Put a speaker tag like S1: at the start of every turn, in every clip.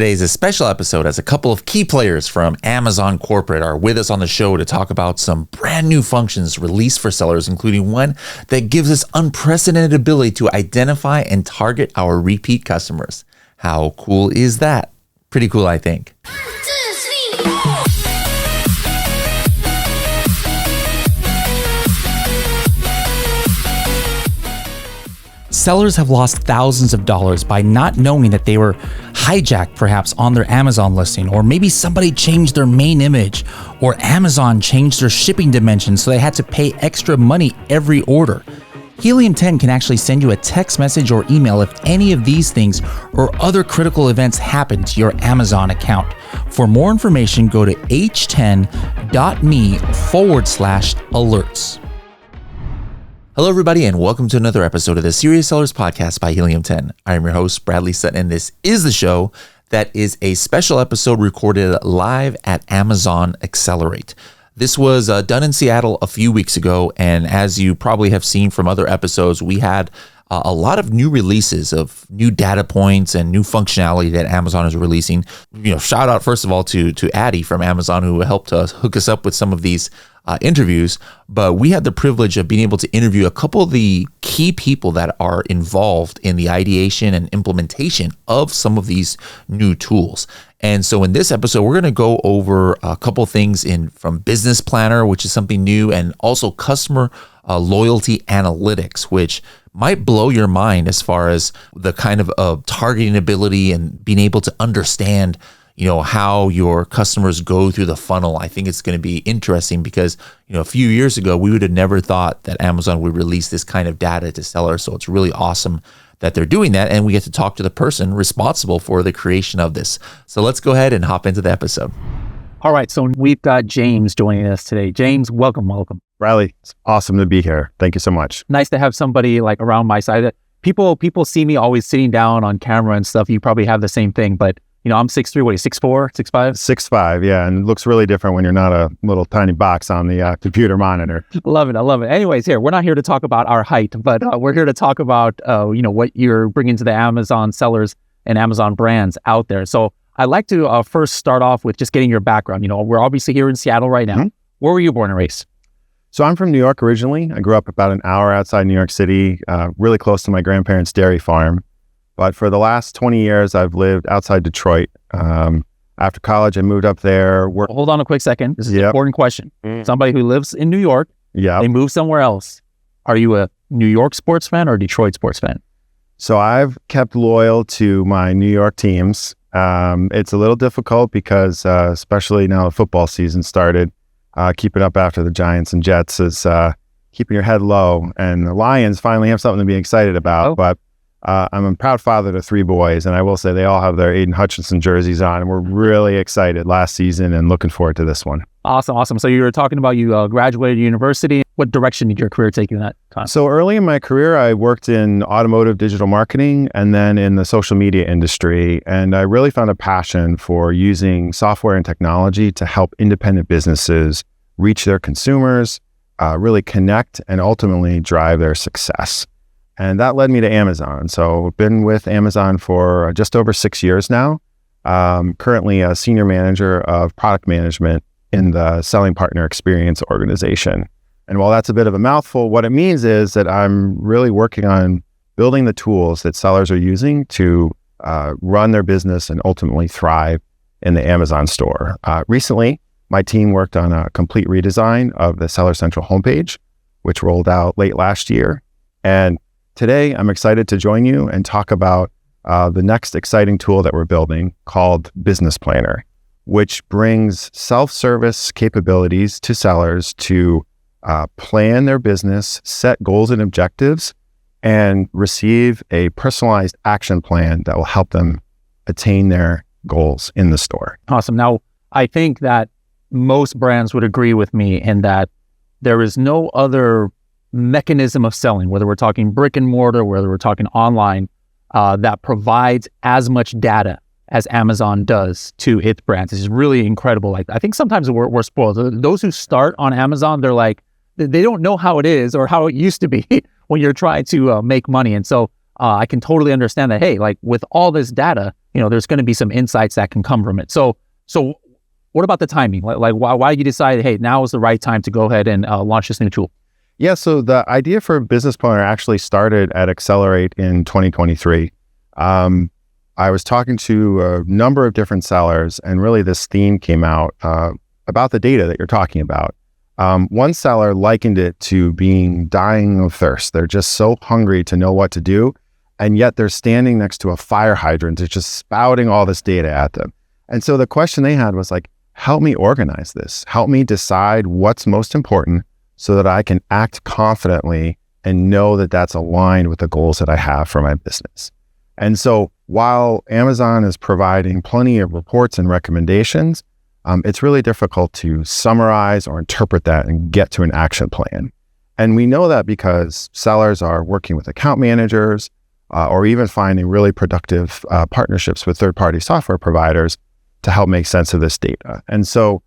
S1: Today is a special episode as a couple of key players from Amazon Corporate are with us on the show to talk about some brand new functions released for sellers, including one that gives us unprecedented ability to identify and target our repeat customers. How cool is that? Pretty cool, I think. Sellers have lost thousands of dollars by not knowing that they were hijacked perhaps on their Amazon listing, or maybe somebody changed their main image, or Amazon changed their shipping dimensions so they had to pay extra money every order. Helium 10 can actually send you a text message or email if any of these things or other critical events happen to your Amazon account. For more information, go to h10.me/alerts. Hello, everybody, and welcome to another episode of the Serious Sellers Podcast by Helium 10. I am your host, Bradley Sutton, and this is the show that is a special episode recorded live at Amazon Accelerate. This was done in Seattle a few weeks ago, and as you probably have seen from other episodes, we had a lot of new releases of new data points and new functionality that Amazon is releasing. Shout out first of all to Addie from Amazon, who helped us hook us up with some of these interviews. But we had the privilege of being able to interview a couple of the key people that are involved in the ideation and implementation of some of these new tools. And so in this episode, we're going to go over a couple of things from Business Planner, which is something new, and also customer loyalty analytics, which might blow your mind as far as the kind of targeting ability and being able to understand how your customers go through the funnel. I think it's going to be interesting because, a few years ago, we would have never thought that Amazon would release this kind of data to sellers. So it's really awesome that they're doing that. And we get to talk to the person responsible for the creation of this. So let's go ahead and hop into the episode.
S2: All right. So we've got James joining us today. James, welcome.
S3: Riley, it's awesome to be here. Thank you so much.
S2: Nice to have somebody like around my side. People see me always sitting down on camera and stuff. You probably have the same thing, but I'm 6'3", what are you, 6'4", 6'5"?
S3: 6'5", yeah, and it looks really different when you're not a little tiny box on the computer monitor.
S2: Love it. Anyways, we're not here to talk about our height, but we're here to talk about, what you're bringing to the Amazon sellers and Amazon brands out there. So I'd like to first start off with just getting your background. We're obviously here in Seattle right now. Mm-hmm. Where were you born and raised?
S3: So I'm from New York originally. I grew up about an hour outside New York City, really close to my grandparents' dairy farm. But for the last 20 years, I've lived outside Detroit. After college, I moved up there.
S2: Hold on a quick second. This is an important question. Somebody who lives in New York, they move somewhere else. Are you a New York sports fan or a Detroit sports fan?
S3: So I've kept loyal to my New York teams. It's a little difficult because, especially now the football season started, keeping up after the Giants and Jets is keeping your head low. And the Lions finally have something to be excited about. But I'm a proud father to 3 boys, and I will say they all have their Aiden Hutchinson jerseys on, and we're really excited last season and looking forward to this one.
S2: Awesome. So you were talking about you graduated university. What direction did your career take you in that time?
S3: So early in my career, I worked in automotive digital marketing and then in the social media industry, and I really found a passion for using software and technology to help independent businesses reach their consumers, really connect, and ultimately drive their success. And that led me to Amazon. So I've been with Amazon for just over 6 years now. Currently a senior manager of product management in the Selling Partner Experience organization. And while that's a bit of a mouthful, what it means is that I'm really working on building the tools that sellers are using to run their business and ultimately thrive in the Amazon store. Recently, my team worked on a complete redesign of the Seller Central homepage, which rolled out late last year. And today, I'm excited to join you and talk about the next exciting tool that we're building called Business Planner, which brings self-service capabilities to sellers to plan their business, set goals and objectives, and receive a personalized action plan that will help them attain their goals in the store.
S2: Awesome. Now, I think that most brands would agree with me in that there is no other mechanism of selling, whether we're talking brick and mortar, whether we're talking online, that provides as much data as Amazon does to its brands. This is really incredible. Like, I think sometimes we're spoiled. Those who start on Amazon, they're like, they don't know how it is or how it used to be when you're trying to make money. And so I can totally understand that, hey, like with all this data, there's going to be some insights that can come from it. So what about the timing? Like why did you decide, hey, now is the right time to go ahead and launch this new tool?
S3: Yeah, so the idea for Business Planner actually started at Accelerate in 2023. I was talking to a number of different sellers, and really this theme came out about the data that you're talking about. One seller likened it to being dying of thirst. They're just so hungry to know what to do, and yet they're standing next to a fire hydrant. They're just spouting all this data at them. And so the question they had was like, help me organize this. Help me decide what's most important so that I can act confidently and know that that's aligned with the goals that I have for my business. And so while Amazon is providing plenty of reports and recommendations, it's really difficult to summarize or interpret that and get to an action plan. And we know that because sellers are working with account managers or even finding really productive partnerships with third-party software providers to help make sense of this data. And so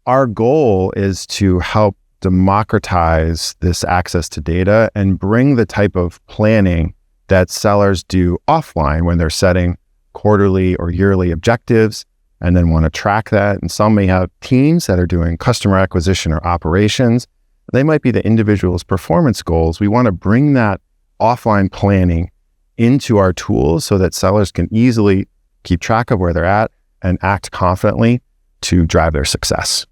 S3: our goal is to help democratize this access to data and bring the type of planning that sellers do offline when they're setting quarterly or yearly objectives and then want to track that. And some may have teams that are doing customer acquisition or operations. They might be the individual's performance goals. We want to bring that offline planning into our tools so that sellers can easily keep track of where they're at and act confidently to drive their success.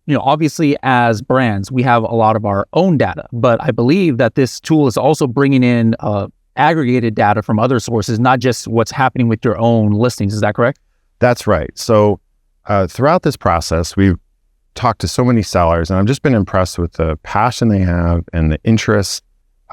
S2: Obviously as brands, we have a lot of our own data, but I believe that this tool is also bringing in aggregated data from other sources, not just what's happening with your own listings. Is that correct?
S3: That's right. So throughout this process, we've talked to so many sellers, and I've just been impressed with the passion they have and the interest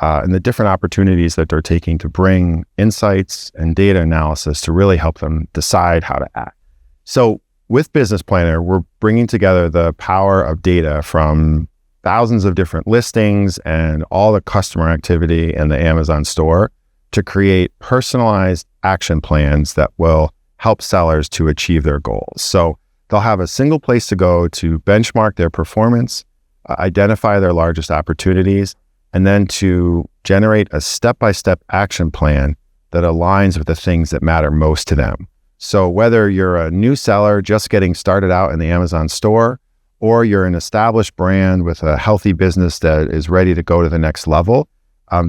S3: and the different opportunities that they're taking to bring insights and data analysis to really help them decide how to act. So with Business Planner, we're bringing together the power of data from thousands of different listings and all the customer activity in the Amazon store to create personalized action plans that will help sellers to achieve their goals. So they'll have a single place to go to benchmark their performance, identify their largest opportunities, and then to generate a step-by-step action plan that aligns with the things that matter most to them. So whether you're a new seller just getting started out in the Amazon store, or you're an established brand with a healthy business that is ready to go to the next level,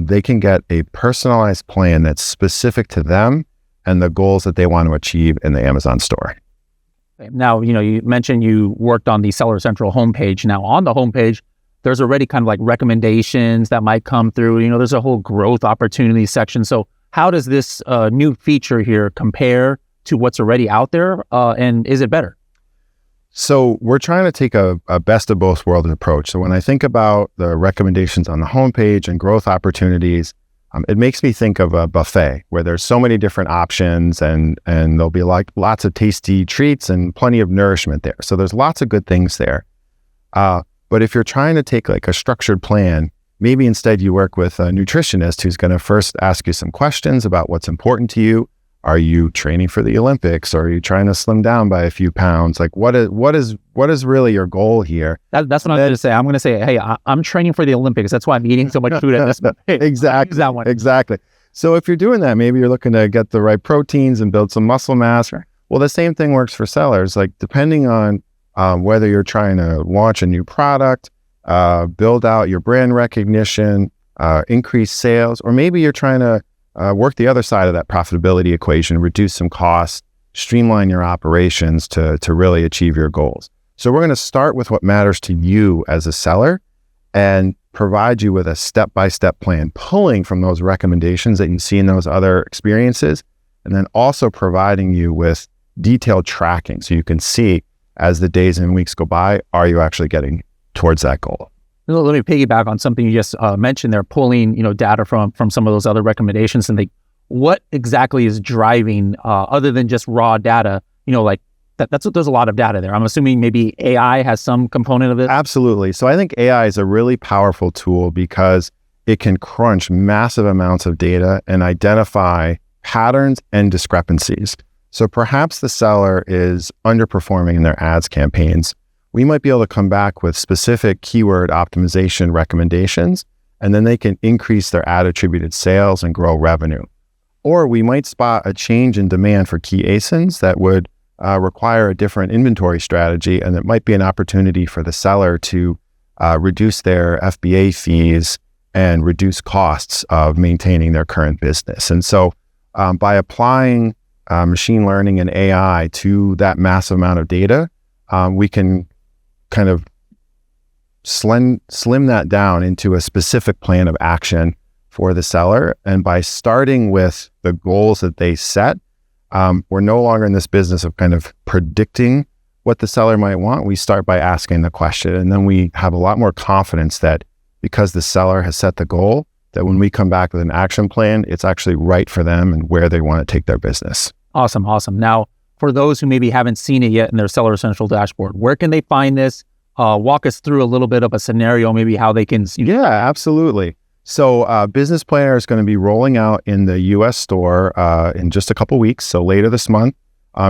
S3: they can get a personalized plan that's specific to them and the goals that they want to achieve in the Amazon store.
S2: Now, you mentioned you worked on the Seller Central homepage. Now on the homepage, there's already kind of like recommendations that might come through. There's a whole growth opportunity section. So how does this new feature here compare to what's already out there? And is it better?
S3: So we're trying to take a best of both worlds approach. So when I think about the recommendations on the homepage and growth opportunities, it makes me think of a buffet where there's so many different options and there'll be like lots of tasty treats and plenty of nourishment there. So there's lots of good things there. But if you're trying to take like a structured plan, maybe instead you work with a nutritionist who's going to first ask you some questions about what's important to you. Are you training for the Olympics? Or are you trying to slim down by a few pounds? Like what is really your goal here?
S2: That's what I'm going to say. I'm going to say, hey, I'm training for the Olympics. That's why I'm eating so much food at this point.
S3: Exactly.
S2: That one.
S3: Exactly. So if you're doing that, maybe you're looking to get the right proteins and build some muscle mass.
S2: Sure.
S3: Well, the same thing works for sellers. Like depending on whether you're trying to launch a new product, build out your brand recognition, increase sales, or maybe you're trying to work the other side of that profitability equation, reduce some costs, streamline your operations to really achieve your goals. So we're going to start with what matters to you as a seller and provide you with a step-by-step plan, pulling from those recommendations that you see in those other experiences, and then also providing you with detailed tracking so you can see as the days and weeks go by, are you actually getting towards that goal?
S2: Let me piggyback on something you just mentioned there, pulling data from some of those other recommendations, and what exactly is driving other than just raw data? That's what there's a lot of data there. I'm assuming maybe AI has some component of it.
S3: Absolutely. So I think AI is a really powerful tool because it can crunch massive amounts of data and identify patterns and discrepancies. So perhaps the seller is underperforming in their ads campaigns. We might be able to come back with specific keyword optimization recommendations, and then they can increase their ad attributed sales and grow revenue. Or we might spot a change in demand for key ASINs that would require a different inventory strategy, and it might be an opportunity for the seller to reduce their FBA fees and reduce costs of maintaining their current business. And so by applying machine learning and AI to that massive amount of data, we can kind of slim that down into a specific plan of action for the seller. And by starting with the goals that they set, we're no longer in this business of kind of predicting what the seller might want. We start by asking the question, and then we have a lot more confidence that because the seller has set the goal, that when we come back with an action plan, it's actually right for them and where they want to take their business.
S2: Awesome. Now, for those who maybe haven't seen it yet in their Seller Central dashboard, where can they find this? Walk us through a little bit of a scenario, maybe how they can see.
S3: Yeah, absolutely. So Business Planner is going to be rolling out in the US store in just a couple weeks. So later this month,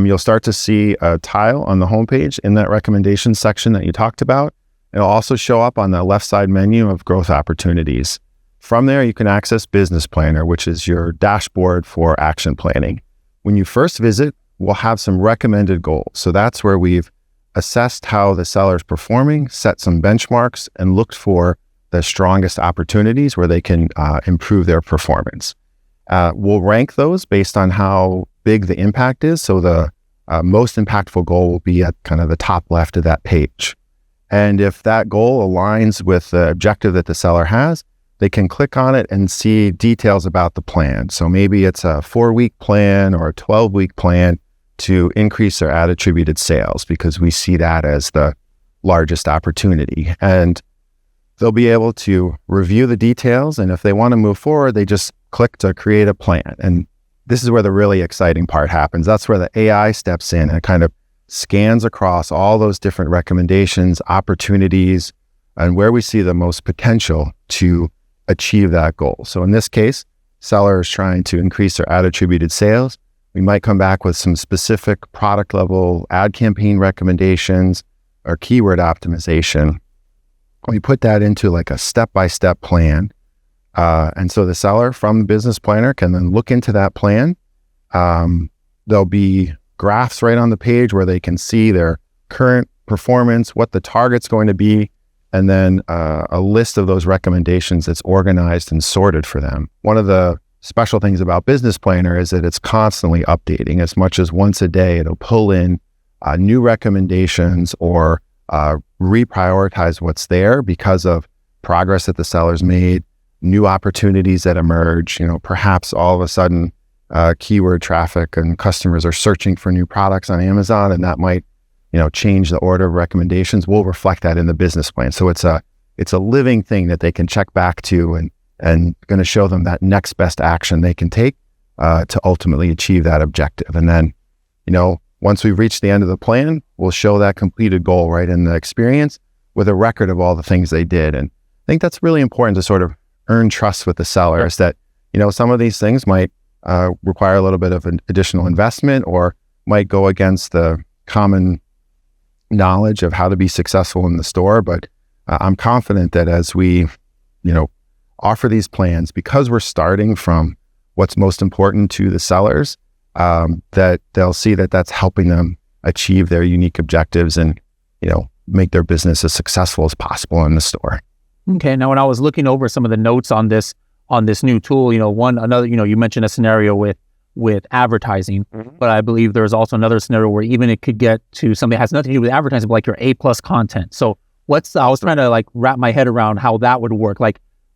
S3: you'll start to see a tile on the homepage in that recommendations section that you talked about. It'll also show up on the left side menu of growth opportunities. From there, you can access Business Planner, which is your dashboard for action planning. When you first visit, we'll have some recommended goals. So that's where we've assessed how the seller's performing, set some benchmarks, and looked for the strongest opportunities where they can improve their performance. We'll rank those based on how big the impact is. So the most impactful goal will be at kind of the top left of that page. And if that goal aligns with the objective that the seller has, they can click on it and see details about the plan. So maybe it's a 4-week plan or a 12-week plan to increase their ad attributed sales, because we see that as the largest opportunity. And they'll be able to review the details. And if they want to move forward, they just click to create a plan. And this is where the really exciting part happens. That's where the AI steps in and kind of scans across all those different recommendations, opportunities, and where we see the most potential to achieve that goal. So in this case, seller is trying to increase their ad attributed sales. We might come back with some specific product level ad campaign recommendations or keyword optimization. We put that into like a step-by-step plan. And so the seller from the Business Planner can then look into that plan. There'll be graphs right on the page where they can see their current performance, what the target's going to be, and then a list of those recommendations that's organized and sorted for them. One of the special things about Business Planner is that it's constantly updating. As much as once a day, it'll pull in new recommendations or reprioritize what's there because of progress that the seller's made, new opportunities that emerge. Perhaps all of a sudden keyword traffic and customers are searching for new products on Amazon, and that might change the order of recommendations. We'll reflect that in the business plan. So it's a living thing that they can check back to and going to show them that next best action they can take to ultimately achieve that objective. And then, once we've reached the end of the plan, we'll show that completed goal right in the experience with a record of all the things they did. And I think that's really important to sort of earn trust with the seller, is that, some of these things might require a little bit of an additional investment or might go against the common knowledge of how to be successful in the store. But I'm confident that as we, offer these plans, because we're starting from what's most important to the sellers, that they'll see that that's helping them achieve their unique objectives and, make their business as successful as possible in the store.
S2: Okay. Now, when I was looking over some of the notes on this new tool, you mentioned a scenario with advertising, but I believe there's also another scenario where even it could get to something that has nothing to do with advertising, but like your A+ content. So I was trying to wrap my head around how that would work.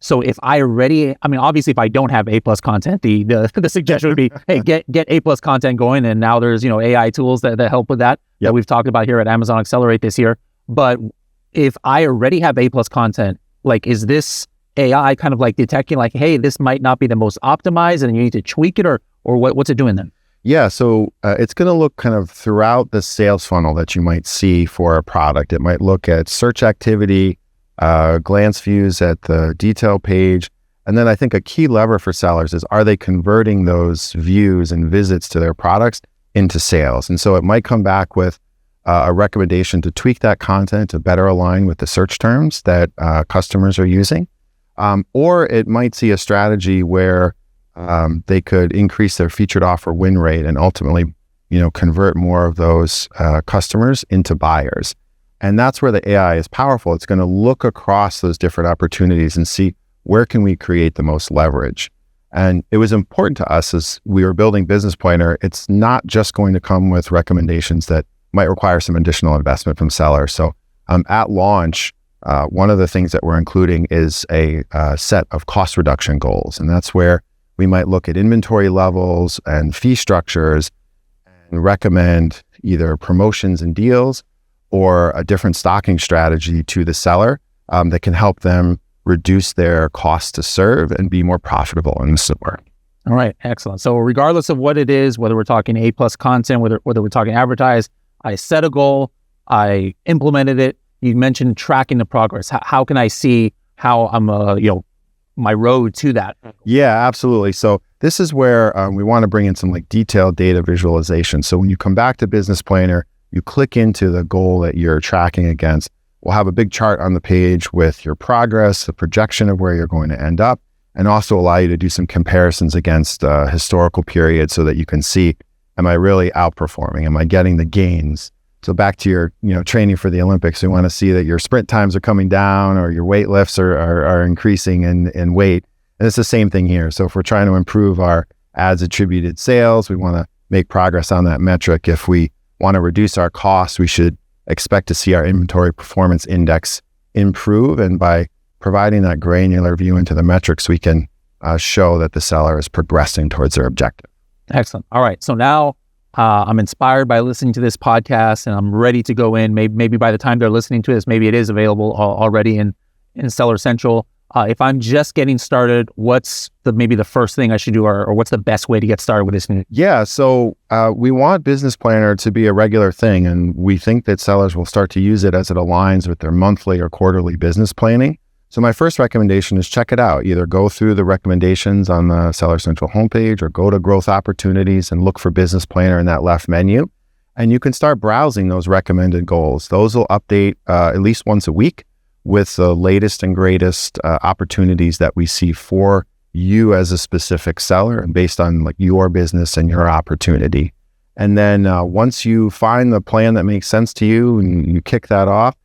S2: So if obviously if I don't have A+ content, the suggestion would be, hey, get A+ content going. And now there's, AI tools that help with that we've talked about here at Amazon Accelerate this year. But if I already have A+ content, is this AI kind of detecting hey, this might not be the most optimized and you need to tweak it, or what's it doing then?
S3: Yeah, so it's going to look kind of throughout the sales funnel that you might see for a product. It might look at search activity, glance views at the detail page. And then I think a key lever for sellers is, are they converting those views and visits to their products into sales? And so it might come back with a recommendation to tweak that content to better align with the search terms that customers are using. Or it might see a strategy where they could increase their featured offer win rate and ultimately, convert more of those customers into buyers. And that's where the AI is powerful. It's going to look across those different opportunities and see where can we create the most leverage. And it was important to us as we were building Business Planner. It's not just going to come with recommendations that might require some additional investment from sellers. So at launch, one of the things that we're including is a set of cost reduction goals. And that's where we might look at inventory levels and fee structures and recommend either promotions and deals or a different stocking strategy to the seller that can help them reduce their cost to serve and be more profitable in the store.
S2: All right, excellent. So regardless of what it is, whether we're talking A+ content, whether we're talking advertise, I set a goal, I implemented it. You mentioned tracking the progress. How can I see how I'm, my road to that?
S3: Yeah, absolutely. So this is where we want to bring in some detailed data visualization. So when you come back to Business Planner, you click into the goal that you're tracking against. We'll have a big chart on the page with your progress, the projection of where you're going to end up, and also allow you to do some comparisons against historical periods so that you can see, am I really outperforming? Am I getting the gains? So back to your, training for the Olympics, we want to see that your sprint times are coming down or your weight lifts are increasing in weight. And it's the same thing here. So if we're trying to improve our ads attributed sales, we want to make progress on that metric. If we want to reduce our costs, we should expect to see our inventory performance index improve. And by providing that granular view into the metrics, we can show that the seller is progressing towards their objective.
S2: Excellent. All right. So now I'm inspired by listening to this podcast and I'm ready to go in. Maybe by the time they're listening to this, maybe it is available already in Seller Central. If I'm just getting started, what's maybe the first thing I should do or what's the best way to get started with this?
S3: Yeah, so we want Business Planner to be a regular thing, and we think that sellers will start to use it as it aligns with their monthly or quarterly business planning. So my first recommendation is check it out. Either go through the recommendations on the Seller Central homepage or go to Growth Opportunities and look for Business Planner in that left menu. And you can start browsing those recommended goals. Those will update at least once a week with the latest and greatest opportunities that we see for you as a specific seller and based on your business and your opportunity. And then once you find the plan that makes sense to you and you kick that off,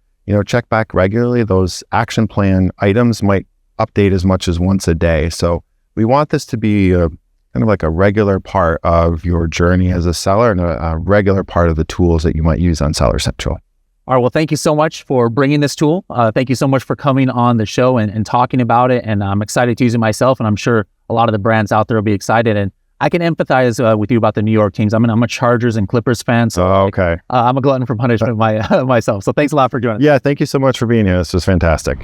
S3: check back regularly. Those action plan items might update as much as once a day. So we want this to be kind of like a regular part of your journey as a seller and a regular part of the tools that you might use on Seller Central.
S2: All right. Well, thank you so much for bringing this tool. Thank you so much for coming on the show and talking about it. And I'm excited to use it myself. And I'm sure a lot of the brands out there will be excited. And I can empathize with you about the New York teams. I'm a Chargers and Clippers fan. So
S3: okay.
S2: I'm a glutton for punishment myself. So thanks a lot for joining us.
S3: Yeah. Thank you so much for being here. This was fantastic.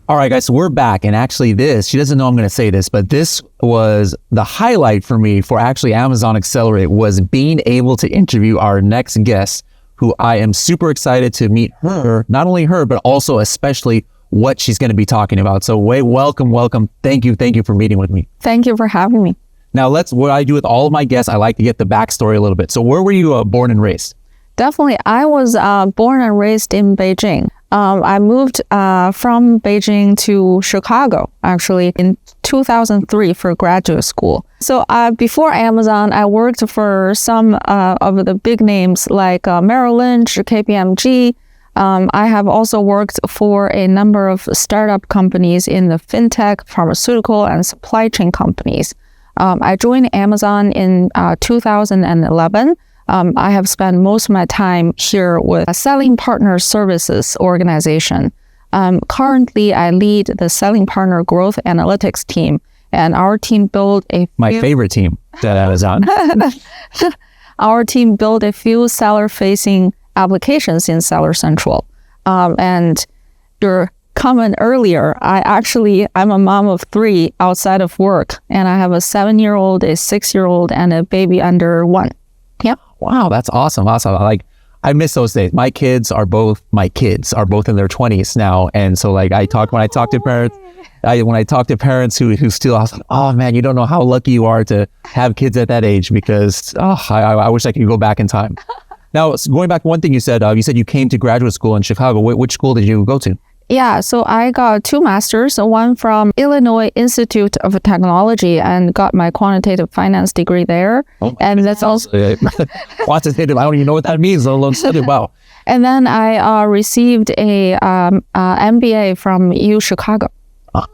S2: All right, guys. So we're back. And actually she doesn't know I'm going to say this, but this was the highlight for me for actually Amazon Accelerate was being able to interview our next guest, who I am super excited to meet her, not only her, but also especially what she's going to be talking about. So welcome. Thank you for meeting with me.
S4: Thank you for having me.
S2: Now what I do with all of my guests, I like to get the backstory a little bit. So where were you born and raised?
S4: Definitely. I was born and raised in Beijing. I moved from Beijing to Chicago, actually, in 2003 for graduate school. So before Amazon, I worked for some of the big names like Merrill Lynch, KPMG. I have also worked for a number of startup companies in the fintech, pharmaceutical, and supply chain companies. I joined Amazon in 2011. I have spent most of my time here with a Selling Partner Services organization. Currently, I lead the Selling Partner Growth Analytics team, and our team built
S2: my favorite team at Amazon.
S4: Our team built a few seller-facing applications in Seller Central. And your comment earlier, I'm a mom of 3 outside of work, and I have a 7-year-old, a 6-year-old, and a baby under 1. Yep.
S2: Wow, that's awesome. I miss those days. My kids are both in their 20s now. And so when I talk to parents who still, I was like, oh man, you don't know how lucky you are to have kids at that age because I wish I could go back in time. Now, going back, one thing you said you came to graduate school in Chicago. Which school did you go to?
S4: Yeah, so I got 2 masters, one from Illinois Institute of Technology and got my quantitative finance degree there.
S2: Oh,
S4: and that's also
S2: quantitative. I don't even know what that means. Wow.
S4: And then I received a MBA from U Chicago.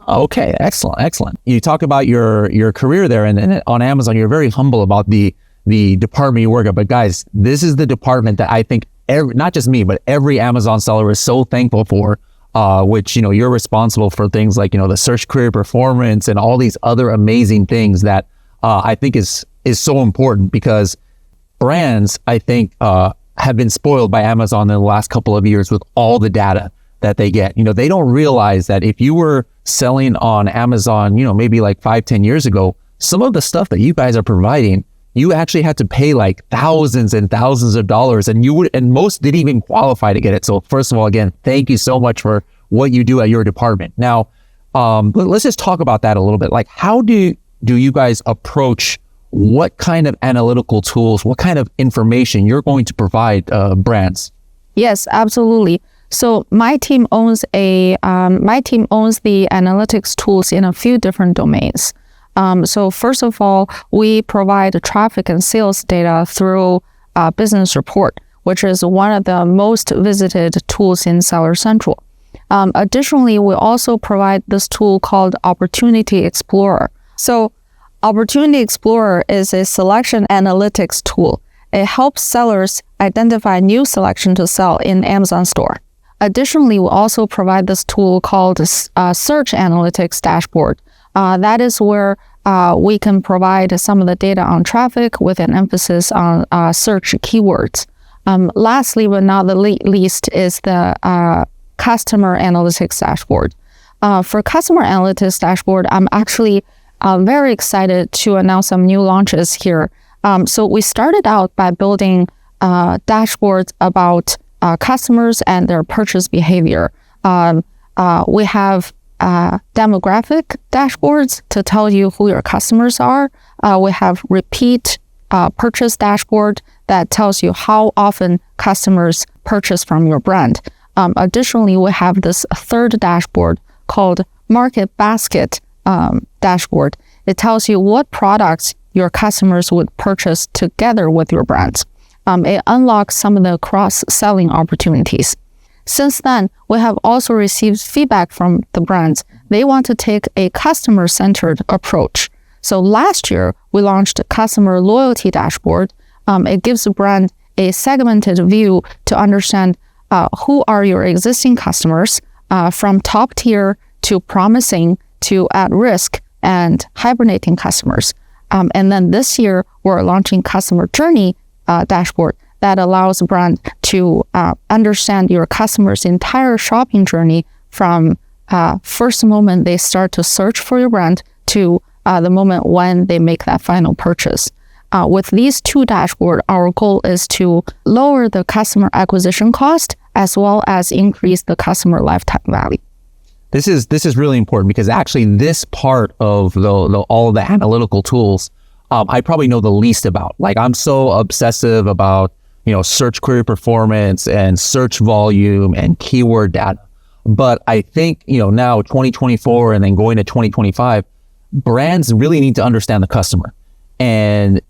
S2: Okay, excellent. You talk about your career there, and on Amazon, you're very humble about the department you work at. But guys, this is the department that I think not just me, but every Amazon seller is so thankful for. Which, you're responsible for things like, the search query performance and all these other amazing things that I think is so important, because brands, I think, have been spoiled by Amazon in the last couple of years with all the data that they get. They don't realize that if you were selling on Amazon, maybe like 5-10 years ago, some of the stuff that you guys are providing, you actually had to pay like thousands and thousands of dollars, and most didn't even qualify to get it. So first of all, again, thank you so much for what you do at your department. Now, let's just talk about that a little bit. Like, how do you guys approach what kind of analytical tools, what kind of information you're going to provide brands?
S4: Yes, absolutely. So my team owns the analytics tools in a few different domains. So first of all, we provide traffic and sales data through Business Report, which is one of the most visited tools in Seller Central. Additionally, we also provide this tool called Opportunity Explorer. So Opportunity Explorer is a selection analytics tool. It helps sellers identify new selection to sell in Amazon store. Additionally, we also provide this tool called Search Analytics Dashboard. That is where we can provide some of the data on traffic with an emphasis on search keywords. Lastly, but not the least, is the Customer Analytics Dashboard. For Customer Analytics Dashboard, I'm actually very excited to announce some new launches here. So we started out by building dashboards about customers and their purchase behavior. We have demographic dashboards to tell you who your customers are. We have repeat purchase dashboard that tells you how often customers purchase from your brand. Additionally, we have this third dashboard called Market Basket dashboard. It tells you what products your customers would purchase together with your brands. It unlocks some of the cross-selling opportunities. Since then, we have also received feedback from the brands. They want to take a customer-centered approach. So last year, we launched a customer loyalty dashboard. It gives the brand a segmented view to understand who are your existing customers, from top tier to promising to at risk and hibernating customers. And then this year, we're launching customer journey dashboard that allows a brand to understand your customer's entire shopping journey from first moment they start to search for your brand to the moment when they make that final purchase. With these two dashboards, our goal is to lower the customer acquisition cost as well as increase the customer lifetime value.
S2: This is really important, because actually this part of all the analytical tools, I probably know the least about. Like, I'm so obsessive about, search query performance and search volume and keyword data. But I think, now 2024 and then going to 2025, brands really need to understand the customer. And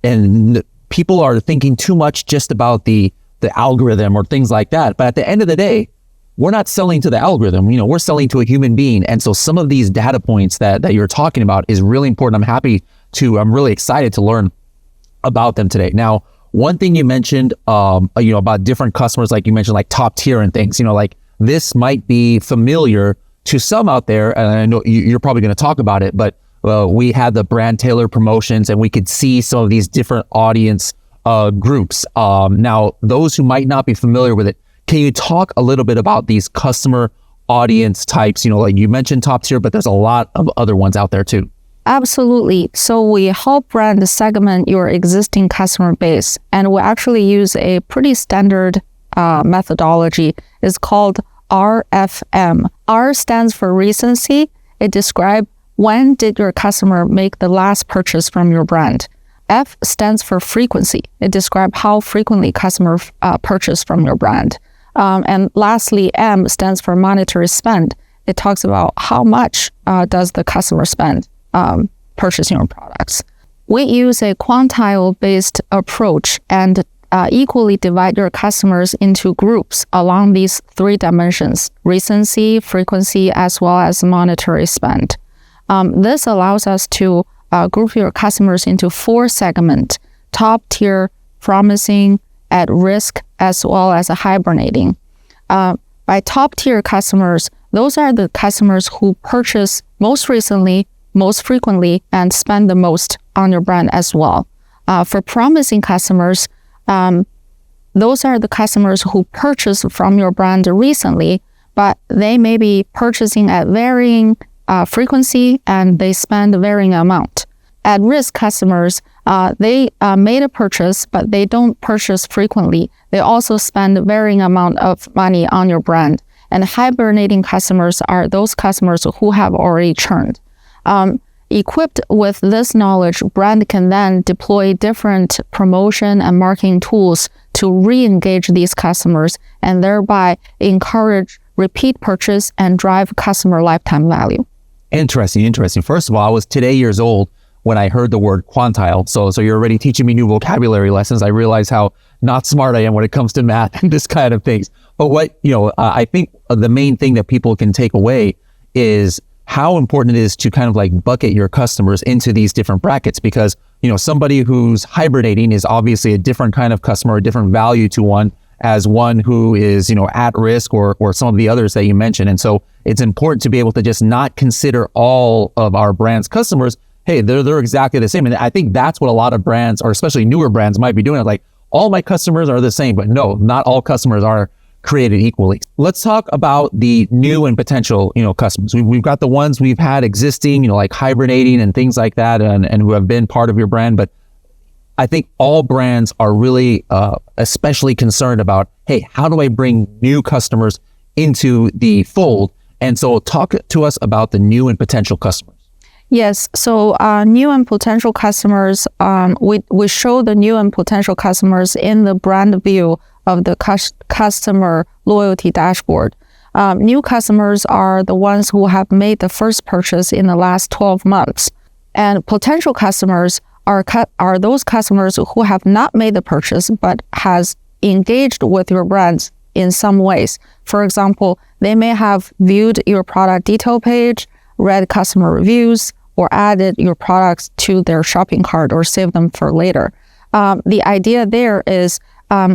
S2: people are thinking too much just about the algorithm or things like that. But at the end of the day, we're not selling to the algorithm, we're selling to a human being. And so some of these data points that you're talking about is really important. I'm really excited to learn about them today. Now, one thing you mentioned, about different customers, like you mentioned, like top tier and things, like this might be familiar to some out there. And I know you're probably going to talk about it, but we had the brand tailored promotions and we could see some of these different audience groups. Now, those who might not be familiar with it, can you talk a little bit about these customer audience types? Like you mentioned top tier, but there's a lot of other ones out there too.
S4: Absolutely. So we help brands segment your existing customer base, and we actually use a pretty standard methodology. It's called RFM. R stands for recency. It describes when did your customer make the last purchase from your brand. F stands for frequency. It describes how frequently customers purchase from your brand. And lastly, M stands for monetary spend. It talks about how much does the customer spend purchasing your products. We use a quantile-based approach and equally divide your customers into groups along these three dimensions: recency, frequency, as well as monetary spend. This allows us to group your customers into 4 segments: top tier, promising, at risk, as well as hibernating. By top tier customers, those are the customers who purchase most recently, most frequently, and spend the most on your brand as well. For promising customers, those are the customers who purchase from your brand recently, but they may be purchasing at varying frequency and they spend a varying amount. At-risk customers, they made a purchase, but they don't purchase frequently. They also spend a varying amount of money on your brand. And hibernating customers are those customers who have already churned. Equipped with this knowledge, brand can then deploy different promotion and marketing tools to re-engage these customers and thereby encourage repeat purchase and drive customer lifetime value.
S2: Interesting. First of all, I was today years old when I heard the word quantile. So you're already teaching me new vocabulary lessons. I realize how not smart I am when it comes to math and this kind of things. But what, I think the main thing that people can take away is how important it is to kind of like bucket your customers into these different brackets, because, somebody who's hibernating is obviously a different kind of customer, a different value to one as one who is, at risk or some of the others that you mentioned. And so it's important to be able to just not consider all of our brand's customers, hey, they're exactly the same. And I think that's what a lot of brands, or especially newer brands, might be doing. Like, all my customers are the same, but no, not all customers are created equally. Let's talk about the new and potential, customers. We've got the ones we've had existing, like hibernating and things like that, and who have been part of your brand. But I think all brands are really especially concerned about, hey, how do I bring new customers into the fold? And so talk to us about the new and potential customers.
S4: Yes. So new and potential customers, we show the new and potential customers in the brand view of the customer loyalty dashboard. New customers are the ones who have made the first purchase in the last 12 months. And potential customers are those customers who have not made the purchase but has engaged with your brands in some ways. For example, they may have viewed your product detail page, read customer reviews, or added your products to their shopping cart or saved them for later. The idea there is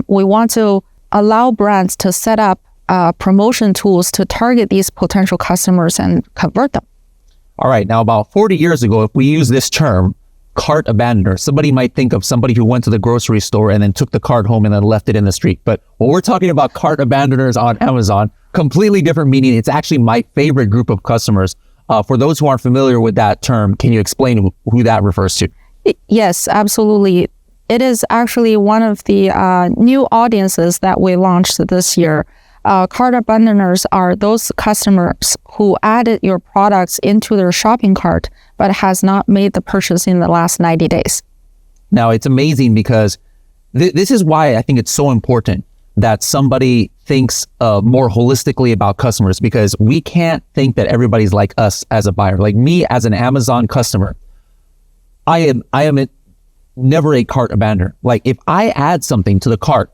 S4: we want to allow brands to set up promotion tools to target these potential customers and convert them.
S2: All right. Now, about 40 years ago, if we use this term, cart abandoner, somebody might think of somebody who went to the grocery store and then took the cart home and then left it in the street. But when we're talking about cart abandoners on Amazon, completely different meaning. It's actually my favorite group of customers. For those who aren't familiar with that term, can you explain who that refers to?
S4: Yes, absolutely. It is actually one of the new audiences that we launched this year. Cart abandoners are those customers who added your products into their shopping cart but has not made the purchase in the last 90 days.
S2: Now, it's amazing because this is why I think it's so important that somebody thinks more holistically about customers, because we can't think that everybody's like us as a buyer. Like me as an Amazon customer, I am never a cart abandoner. Like if I add something to the cart,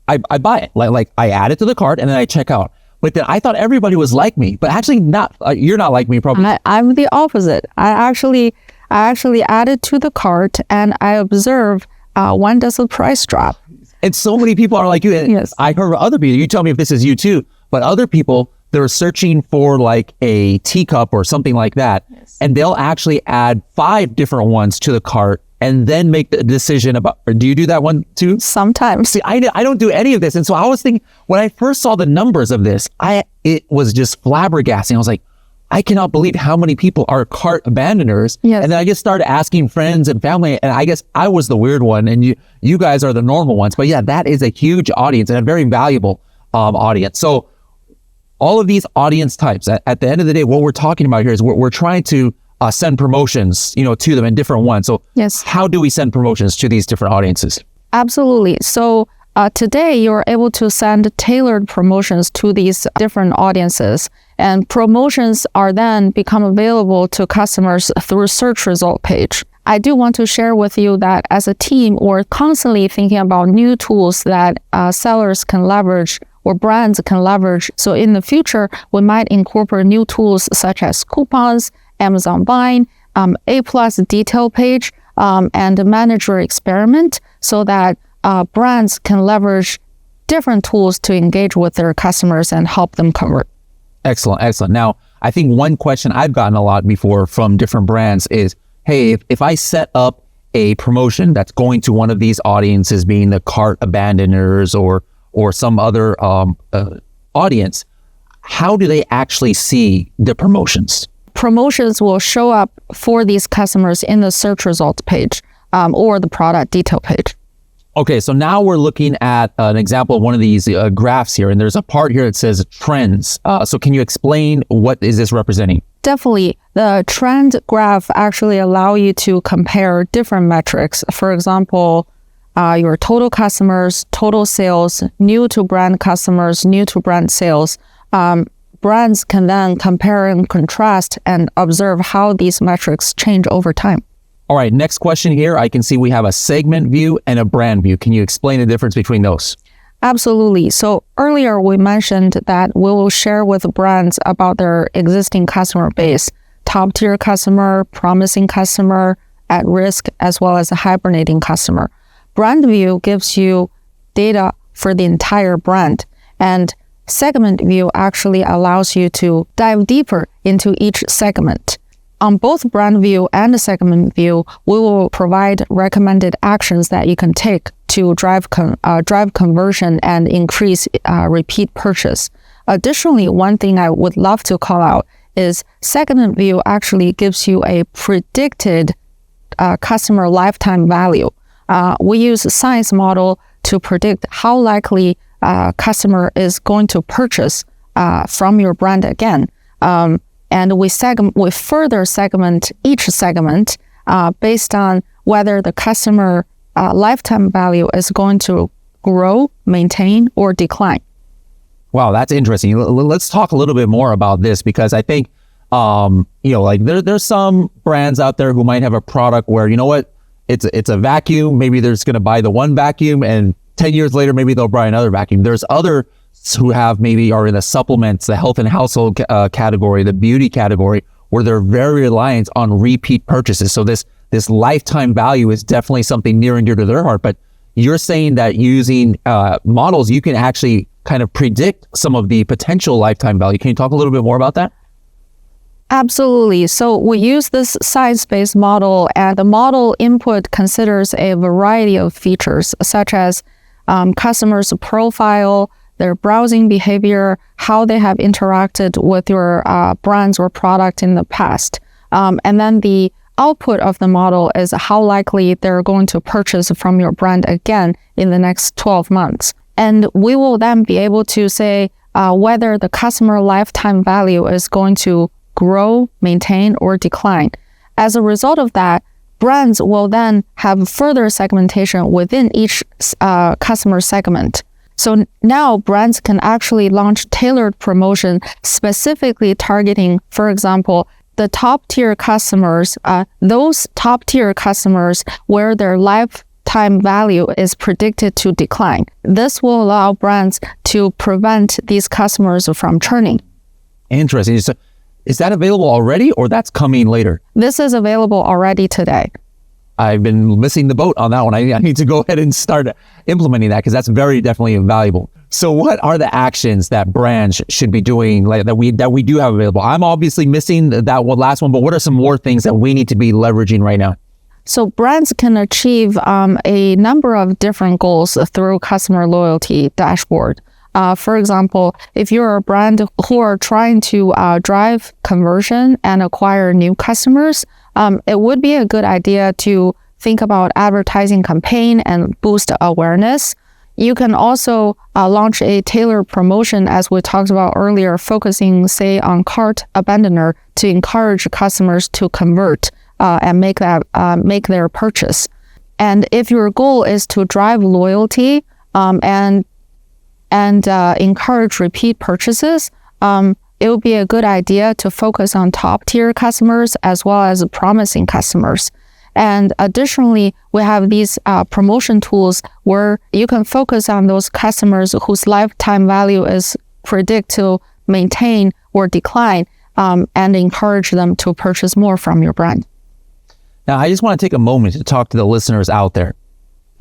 S2: I buy it. Like I add it to the cart and then I check out. But then I thought everybody was like me, but actually not. You're not like me, probably.
S4: I'm the opposite. I actually added to the cart and I observe when does the price drop.
S2: And so many people are like you.
S4: Yes.
S2: I heard other people, you tell me if this is you too, but other people, they're searching for like a teacup or something like that. Yes. And they'll actually add 5 different ones to the cart and then make the decision about, or do you do that one too?
S4: Sometimes.
S2: See, I don't do any of this. And so I was thinking, when I first saw the numbers of this, it was just flabbergasting. I was like, I cannot believe how many people are cart abandoners.
S4: Yes.
S2: And then I just started asking friends and family, and I guess I was the weird one and you guys are the normal ones. But yeah, that is a huge audience and a very valuable audience. So all of these audience types, at the end of the day, what we're talking about here is we're trying to send promotions, to them in different ones. So
S4: yes,
S2: how do we send promotions to these different audiences?
S4: Absolutely. So Today, you're able to send tailored promotions to these different audiences, and promotions are then become available to customers through search result page. I do want to share with you that as a team, we're constantly thinking about new tools that sellers can leverage or brands can leverage. So in the future, we might incorporate new tools such as coupons, Amazon buying, A+ detail page, and manager experiment, so that brands can leverage different tools to engage with their customers and help them convert.
S2: Excellent, excellent. Now, I think one question I've gotten a lot before from different brands is, hey, if I set up a promotion that's going to one of these audiences, being the cart abandoners or some other audience, how do they actually see the promotions?
S4: Promotions will show up for these customers in the search results page or the product detail page.
S2: Okay, so now we're looking at an example of one of these graphs here, and there's a part here that says trends. So can you explain what is this representing?
S4: Definitely. The trend graph actually allow you to compare different metrics. For example, your total customers, total sales, new to brand customers, new to brand sales. Brands can then compare and contrast and observe how these metrics change over time.
S2: All right, next question here. I can see we have a segment view and a brand view. Can you explain the difference between those?
S4: Absolutely. So earlier we mentioned that we will share with brands about their existing customer base, top tier customer, promising customer, at risk, as well as a hibernating customer. Brand view gives you data for the entire brand, and segment view actually allows you to dive deeper into each segment. On both brand view and segment view, we will provide recommended actions that you can take to drive conversion and increase repeat purchase. Additionally, one thing I would love to call out is segment view actually gives you a predicted customer lifetime value. We use a science model to predict how likely a customer is going to purchase from your brand again. And we further segment each segment based on whether the customer lifetime value is going to grow, maintain, or decline.
S2: Wow, that's interesting. Let's talk a little bit more about this, because I think, like there's some brands out there who might have a product where, you know what, it's a vacuum. Maybe they're just going to buy the one vacuum, and 10 years later, maybe they'll buy another vacuum. There's other who are in the supplements, the health and household category, the beauty category, where they're very reliant on repeat purchases. So this lifetime value is definitely something near and dear to their heart. But you're saying that using models, you can actually kind of predict some of the potential lifetime value. Can you talk a little bit more about that?
S4: Absolutely. So we use this science-based model, and the model input considers a variety of features, such as customers' profile, their browsing behavior, how they have interacted with your brands or product in the past. And then the output of the model is how likely they're going to purchase from your brand again in the next 12 months. And we will then be able to say whether the customer lifetime value is going to grow, maintain, or decline. As a result of that, brands will then have further segmentation within each customer segment. So now brands can actually launch tailored promotion specifically targeting, for example, the top tier customers, those top tier customers where their lifetime value is predicted to decline. This will allow brands to prevent these customers from churning.
S2: Interesting. So is that available already, or that's coming later?
S4: This is available already today.
S2: I've been missing the boat on that one. I need to go ahead and start implementing that, because that's very definitely valuable. So what are the actions that brands should be doing that we do have available? I'm obviously missing that one last one, but what are some more things that we need to be leveraging right now?
S4: So brands can achieve a number of different goals through customer loyalty dashboard. For example, if you're a brand who are trying to drive conversion and acquire new customers, it would be a good idea to think about advertising campaign and boost awareness. You can also launch a tailored promotion, as we talked about earlier, focusing, say, on cart abandoner to encourage customers to convert and make their purchase. And if your goal is to drive loyalty, and encourage repeat purchases, it would be a good idea to focus on top tier customers as well as promising customers. And additionally, we have these promotion tools where you can focus on those customers whose lifetime value is predicted to maintain or decline, and encourage them to purchase more from your brand.
S2: Now, I just want to take a moment to talk to the listeners out there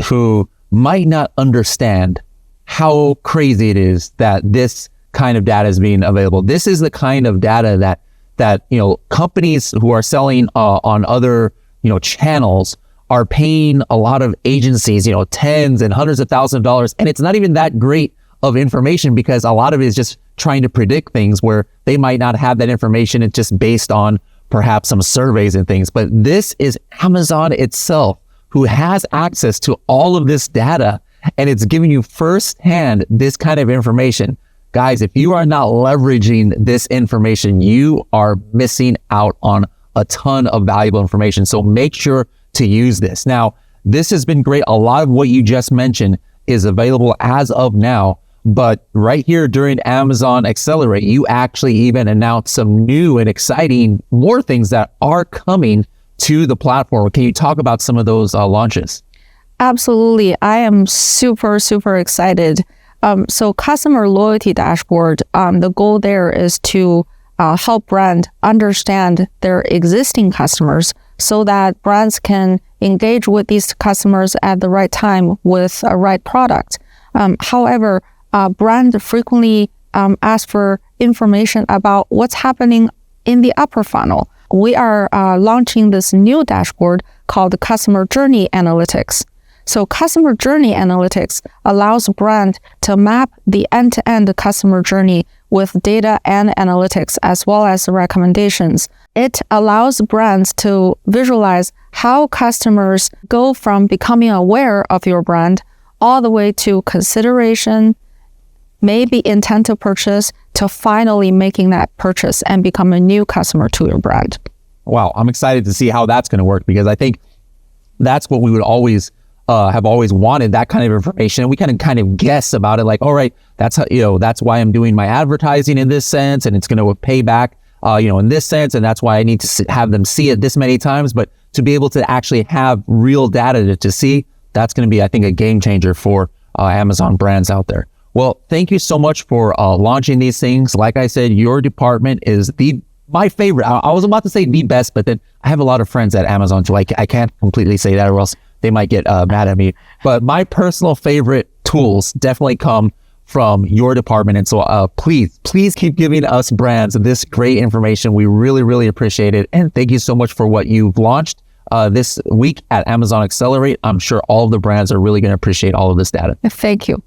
S2: who might not understand how crazy it is that this kind of data is being available. This is the kind of data that companies who are selling on other channels are paying a lot of agencies, tens and hundreds of thousands of dollars. And it's not even that great of information because a lot of it is just trying to predict things where they might not have that information. It's just based on perhaps some surveys and things. But this is Amazon itself who has access to all of this data, and it's giving you firsthand this kind of information. Guys, if you are not leveraging this information, you are missing out on a ton of valuable information. So make sure to use this. Now, this has been great. A lot of what you just mentioned is available as of now, but right here during Amazon Accelerate, you actually even announced some new and exciting more things that are coming to the platform. Can you talk about some of those launches?
S4: Absolutely. I am super, super excited. So customer loyalty dashboard, the goal there is to help brand understand their existing customers so that brands can engage with these customers at the right time with a right product. However, brand frequently ask for information about what's happening in the upper funnel. We are launching this new dashboard called Customer Journey Analytics. So Customer Journey Analytics allows brand to map the end-to-end customer journey with data and analytics as well as recommendations. It allows brands to visualize how customers go from becoming aware of your brand all the way to consideration, maybe intent to purchase, to finally making that purchase and become a new customer to your brand.
S2: Wow, I'm excited to see how that's going to work because I think that's what we would always have always wanted, that kind of information. We kind of guess about it, like, all right, that's how, that's why I'm doing my advertising in this sense, and it's going to pay back, in this sense, and that's why I need to have them see it this many times. But to be able to actually have real data to see, that's going to be, I think, a game changer for Amazon brands out there. Well, thank you so much for launching these things. Like I said, your department is my favorite. I was about to say the best, but then I have a lot of friends at Amazon, so I can't completely say that, or else they might get mad at me. But my personal favorite tools definitely come from your department. And so please keep giving us brands this great information. We really, really appreciate it. And thank you so much for what you've launched this week at Amazon Accelerate. I'm sure all of the brands are really going to appreciate all of this data.
S4: Thank you.